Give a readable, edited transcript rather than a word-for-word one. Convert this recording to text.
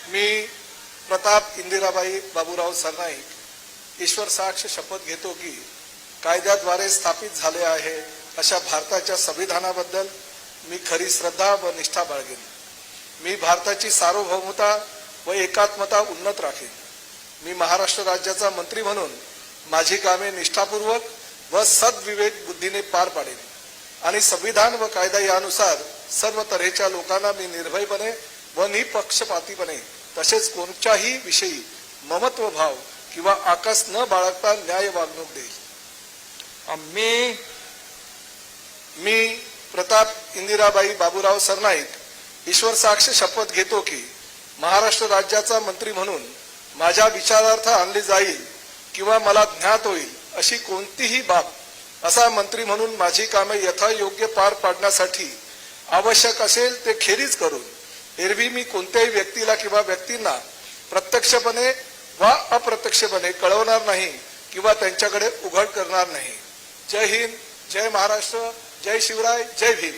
मी प्रताप इंदिराबाई बाबूराव सरनाईक ईश्वर साक्ष शपथ घेतो की कायद्याद्वारे स्थापित झाले आहे अशा भारताच्या संविधानाबद्दल मी खरी श्रद्धा व निष्ठा बाळगेन। मी भारताची सार्वभौमता व एकात्मता उन्नत राखेन। मी महाराष्ट्र राज्याचा मंत्री म्हणून माझी कामे निष्ठापूर्वक व सद्विवेक बुद्धीने पार पाडेन आणि संविधान व कायदा यानुसार सर्व तऱ्हेच्या लोकांना मी निर्भयपणे व निपक्षपातीपणे तसेच कोणत्याही विषयी ममत्व भाव किंवा आकस न बाळगता न्याय वागणूक देईल। मी प्रताप इंदिराबाई बाबूराव सरनाईक ईश्वर साक्ष शपथ घेतो की महाराष्ट्र राज्याचा मंत्री म्हणून माझ्या विचारार्थ आणली जाईल किंवा मला ज्ञात होईल अशी कोणतीही बाब असा मंत्री म्हणून माझी कामे यथायोग्य पार पाडण्यासाठी आवश्यक असेल ते खेरीज करून एरवी मी कोणत्याही व्यक्तीला किंवा व्यक्तींना प्रत्यक्षपणे वा अप्रत्यक्षपणे कळवणार नाही किंवा त्यांच्याकडे उघड करणार नाही। जय हिंद, जय महाराष्ट्र, जय शिवराय, जय भीम।